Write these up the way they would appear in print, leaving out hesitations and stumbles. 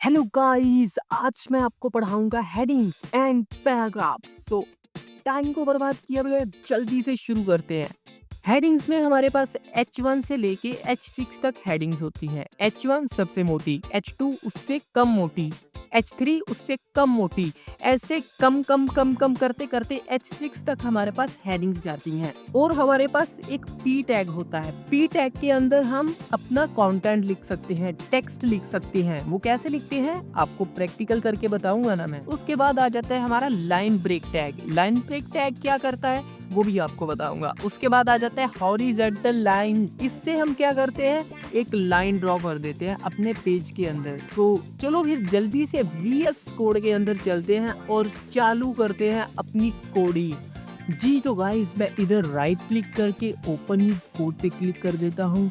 Hello guys, आज मैं आपको पढ़ाऊंगा हेडिंग्स एंड पैराग्राफ्स। तो टाइम को बर्बाद किए बगैर जल्दी से शुरू करते हैं। हेडिंग्स में हमारे पास H1 से लेके H6 तक हेडिंग्स होती हैं। H1 सबसे मोटी, H2 उससे कम मोटी, H3 उससे कम मोटी, ऐसे कम कम कम कम करते करते H6 तक हमारे पास हेडिंग्स जाती हैं। और हमारे पास एक P टैग होता है। P टैग के अंदर हम अपना कंटेंट लिख सकते हैं, टेक्स्ट लिख सकते हैं। वो कैसे लिखते हैं आपको प्रैक्टिकल करके बताऊंगा ना मैं। उसके बाद आ जाता है हमारा line break tag. Line break tag क्या करता है वो भी आपको बताऊंगा। उसके बाद आ जाता है हॉरिजॉन्टल लाइन। इससे हम क्या करते हैं, एक लाइन ड्रॉ कर देते हैं अपने पेज के अंदर। तो चलो फिर जल्दी से VS कोड के अंदर चलते हैं और चालू करते हैं अपनी कोडिंग। जी तो गाइस, मैं इधर राइट क्लिक करके ओपन कोड पे क्लिक कर देता हूँ।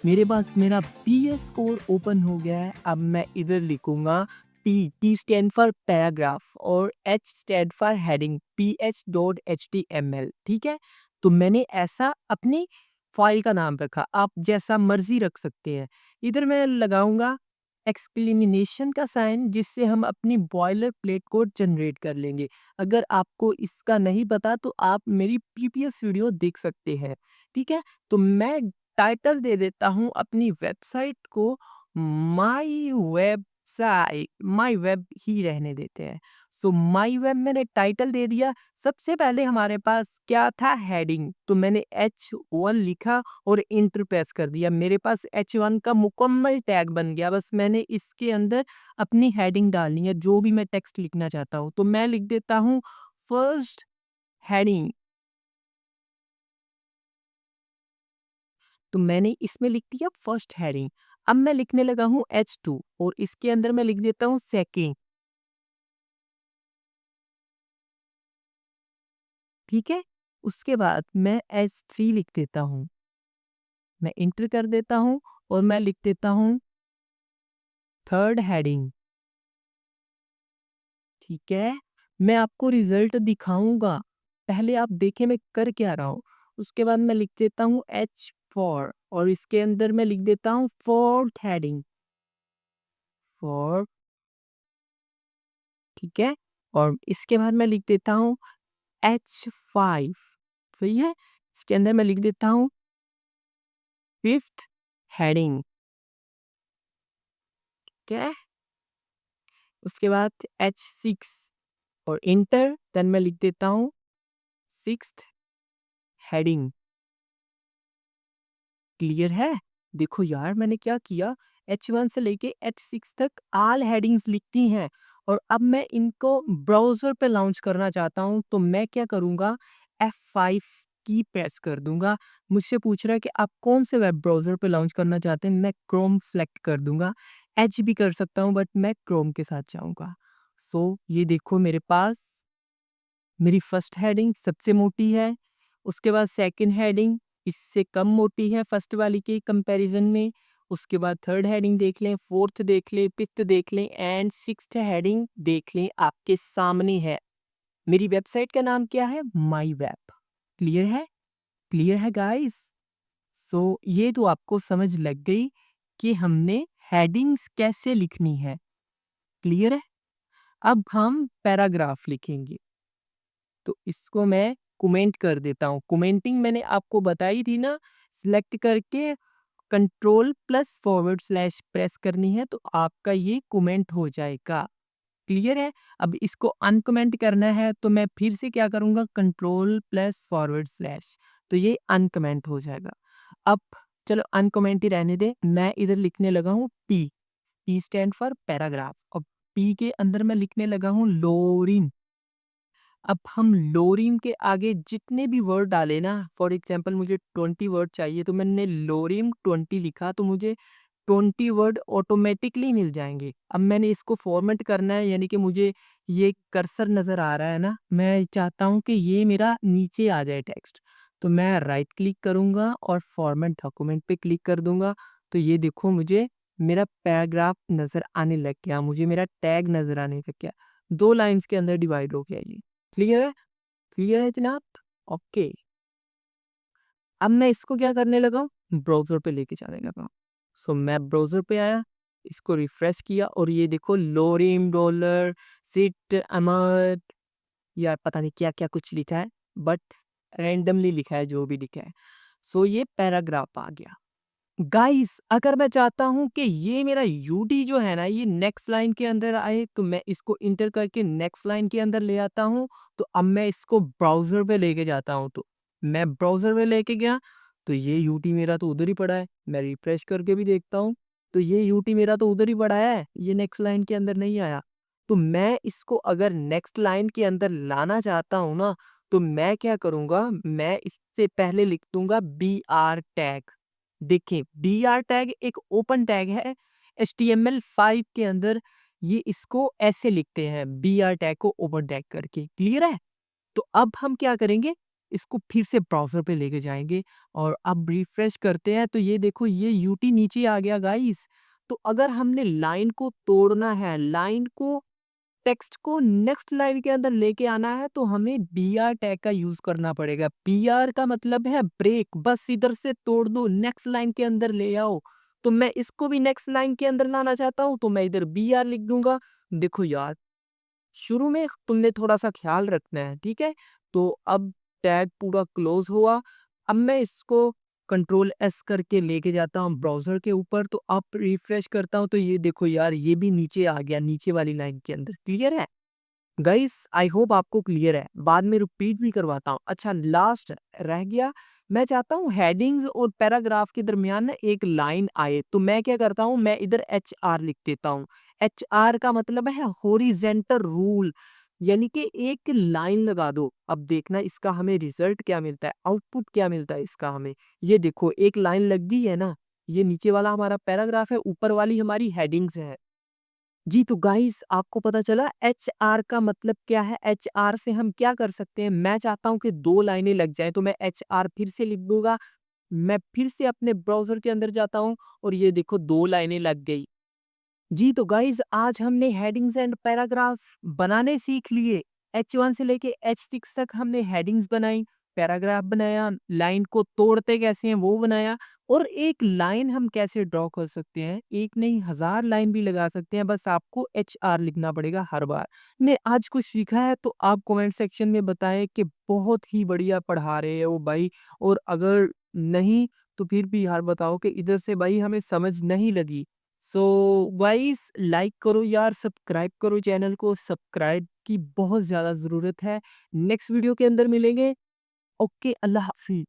मेरे पास मेरा VS कोड ओपन हो गया है। अब मैं इधर लिखूंगा T स्टैंड फॉर पैराग्राफ और H stand for heading, ph.html। ठीक है, तो मैंने ऐसा अपनी फाइल का नाम रखा, आप जैसा मर्जी रख सकते हैं। इधर मैं लगाऊंगा एक्सक्लेमेशन का साइन, जिससे हम अपनी बॉयलर प्लेट कोड जनरेट कर लेंगे। अगर आपको इसका नहीं पता तो आप मेरी प्रीवियस वीडियो देख सकते हैं। ठीक है, तो मैं टाइटल दे देता हूँ अपनी वेबसाइट को माई वेब ही रहने देते हैं। सो माई वेब मैंने टाइटल दे दिया। सबसे पहले हमारे पास क्या था, हेडिंग। तो मैंने H1 लिखा और इंटर प्रेस कर दिया। मेरे पास H1 का मुकम्मल टैग बन गया। बस मैंने इसके अंदर अपनी हेडिंग डालनी है, जो भी मैं टेक्स्ट लिखना चाहता हूँ। तो मैं लिख देता हूँ फर्स्ट हेडिंग। तो मैंने इसमें लिख दिया फर्स्ट हेडिंग। अब मैं लिखने लगा हूँ H2 और इसके अंदर मैं लिख देता हूँ सेकेंड। ठीक है, उसके बाद मैं H3 लिख देता हूँ। मैं इंटर कर देता हूँ और मैं लिख देता हूँ थर्ड हेडिंग। ठीक है, मैं आपको रिजल्ट दिखाऊंगा, पहले आप देखें मैं कर क्या रहा हूँ। उसके बाद मैं लिख देता हूँ H4 और इसके अंदर मैं लिख देता हूँ फोर्थ हेडिंग, फोर। ठीक है, और इसके बाद मैं लिख देता हूँ H5। सही है, इसके अंदर मैं लिख देता हूँ फिफ्थ हेडिंग। ठीक है, उसके बाद H6 और इंटर, देन मैं लिख देता हूँ सिक्स्थ हेडिंग। क्लियर है? देखो यार, मैंने क्या किया, H1 से लेके H6 तक ऑल हेडिंग्स लिखती हैं। और अब मैं इनको ब्राउज़र पे लॉन्च करना चाहता हूँ, तो मैं क्या करूँगा, F5 की प्रेस कर दूँगा। मुझसे पूछ रहा है कि आप कौन से वेब ब्राउज़र पे लॉन्च करना चाहते हैं, मैं क्रोम सेलेक्ट कर दूँगा। एज भी कर सकता हूँ, बट मैं क्रोम के साथ जाऊँगा। सो ये देखो, मेरे पास मेरी फर्स्ट हेडिंग सबसे मोटी है। उसके बाद सेकंड हेडिंग इससे कम मोटी है फर्स्ट वाली के कंपैरिजन में। उसके बाद थर्ड हेडिंग देख लें, फोर्थ देख लें, फिफ्थ देख लें एंड सिक्स्थ हेडिंग देख लें, आपके सामने है। मेरी वेबसाइट का नाम क्या है, माई वेब। क्लियर है? क्लियर है गाइस? सो ये तो आपको समझ लग गई कि हमने हेडिंग्स कैसे लिखनी है। क्लियर है? अब हम पैराग्राफ लिखेंगे। तो इसको मैं कमेंट कर देता हूँ। कमेंटिंग मैंने आपको बताई थी ना, सिलेक्ट करके control plus forward slash press करनी है, तो आपका ये कमेंट हो जाएगा। क्लियर है? अब इसको अनकमेंट करना है, तो मैं फिर से क्या करूँगा, कंट्रोल प्लस फॉरवर्ड स्लैश, तो ये अनकमेंट हो जाएगा। अब चलो अनकमेंट ही रहने दे। मैं इधर लिखने लगा हूँ P स्टैंड फॉर पैराग्राफ। और P के अंदर मैं लिखने लगा हूँ लोरिन। अब हम लोरिन के आगे जितने भी वर्ड डाले ना, फॉर एग्जांपल मुझे 20 वर्ड चाहिए, तो मैंने लोरिन 20 लिखा, तो मुझे 20 वर्ड ऑटोमेटिकली मिल जाएंगे। अब मैंने इसको फॉर्मेट करना है, यानी कि मुझे ये कर्सर नज़र आ रहा है ना, मैं चाहता हूँ कि ये मेरा नीचे आ जाए टेक्स्ट। तो मैं राइट क्लिक करूँगा और फॉर्मेट डॉक्यूमेंट पे क्लिक कर दूंगा। तो ये देखो, मुझे मेरा पैराग्राफ नज़र आने लग गया, मुझे मेरा टैग नज़र आने लग गया। 2 लाइन्स के अंदर डिवाइड हो गया ये। क्लियर है? क्लियर है जनाब? ओके। अब मैं इसको क्या करने लगा हूँ, ब्राउज़र पे लेके जाने लगा हूँ। सो मैं ब्राउज़र पे आया। इसको रिफ्रेश किया और ये देखो लोरिम डॉलर सिट अमर, यार पता नहीं क्या-क्या कुछ लिखा है, बट रैंडमली लिखा है जो भी लिखा है। सो ये पैराग्राफ आ गया। गाइस अगर मैं चाहता हूँ कि ये मेरा यूडी जो है ना ये नेक्स्ट लाइन के अंदर आए तो मैं इसको इंटर करके नेक्स्ट लाइन के अंदर ले आता हूँ। तो अब मैं इसको ब्राउज़र पे लेके जाता हूँ, तो मैं ब्राउज़र पे लेके गया तो ये यूटी मेरा तो उधर ही पड़ा है। मैं रिफ्रेश करके भी देखता हूँ तो ये यूटी मेरा तो उधर ही पड़ा है, ये नेक्स्ट लाइन के अंदर नहीं आया। तो मैं इसको अगर नेक्स्ट लाइन के अंदर लाना चाहता हूँ ना, तो मैं क्या करूँगा, मैं इससे पहले लिख दूँगा बीआर टैग। देखिए बीआर टैग एक ओपन टैग है HTML5 के अंदर, ये इसको ऐसे लिखते हैं बीआर टैग को ओपन टैग करके। क्लियर है? तो अब हम क्या करेंगे, इसको फिर से ब्राउज़र पे लेके जाएँगे और अब रिफ्रेश करते हैं तो ये देखो ये यूटी नीचे आ गया गाइस। तो अगर हमने लाइन को तोड़ना है, लाइन को टेक्स्ट को नेक्स्ट लाइन के अंदर लेके आना है तो हमें बीआर टैग का यूज़ करना पड़ेगा। बीआर का मतलब है ब्रेक, बस इधर से तोड़ दो, नेक्स्ट लाइन के अंदर ले आओ। तो मैं इसको भी नेक्स्ट लाइन के अंदर लाना चाहता हूँ तो मैं इधर बीआर लिख दूँगा। देखो यार, शुरू में तुमने थोड़ा-सा ख़्याल रखना है, ठीक है? तो अब टैग पूरा क्लोज़ हुआ। अब मैं इसको कंट्रोल एस करके लेके जाता हूँ ब्राउज़र के ऊपर, तो अब रिफ्रेश करता हूँ तो ये देखो यार ये भी नीचे आ गया, नीचे वाली लाइन के अंदर। क्लियर है? गाइस आई होप आपको क्लियर है, बाद में रिपीट भी करवाता हूँ। अच्छा लास्ट रह गया, मैं चाहता हूँ हेडिंग्स और पैराग्राफ के दरमियान ना एक लाइन आए, तो मैं क्या करता हूँ, मैं इधर HR लिख देता हूँ। HR का मतलब है हॉरिजेंटल रूल, यानी कि एक लाइन लगा दो। अब देखना इसका हमें रिजल्ट क्या मिलता है, आउटपुट क्या मिलता है इसका हमें। ये देखो एक लाइन लग गई है ना, ये नीचे वाला हमारा पैराग्राफ है, ऊपर वाली हमारी हेडिंग्स है। जी, तो गाइस आपको पता चला एचआर का मतलब क्या है? एचआर से हम क्या कर सकते हैं? मैं चाहता हूँ कि 2 लाइनें लग जाएँ तो मैं एचआर फिर से लिख दूँगा। मैं फिर से अपने ब्राउज़र के अंदर जाता हूँ और ये देखो 2 लाइनें लग गई। जी, तो गाइज़ आज हमने हेडिंग्स एंड पैराग्राफ बनाने सीख लिए। H1 से लेके H6 तक हमने हेडिंग्स बनाई, पैराग्राफ बनाया, लाइन को तोड़ते कैसे हैं वो बनाया और एक लाइन हम कैसे ड्रॉ कर सकते हैं। एक नहीं 1000 लाइन भी लगा सकते हैं, बस आपको HR लिखना पड़ेगा हर बार। ने आज कुछ सीखा है तो आप कमेंट सेक्शन में बताएँ कि बहुत ही बढ़िया पढ़ा रहे हो भाई, और अगर नहीं तो फिर भी यार बताओ कि इधर से भाई हमें समझ नहीं लगी। सो गाइस लाइक करो यार, सब्सक्राइब करो चैनल को, सब्सक्राइब की बहुत ज़्यादा ज़रूरत है। नेक्स्ट वीडियो के अंदर मिलेंगे। ओके, अल्लाह हाफ़िज़।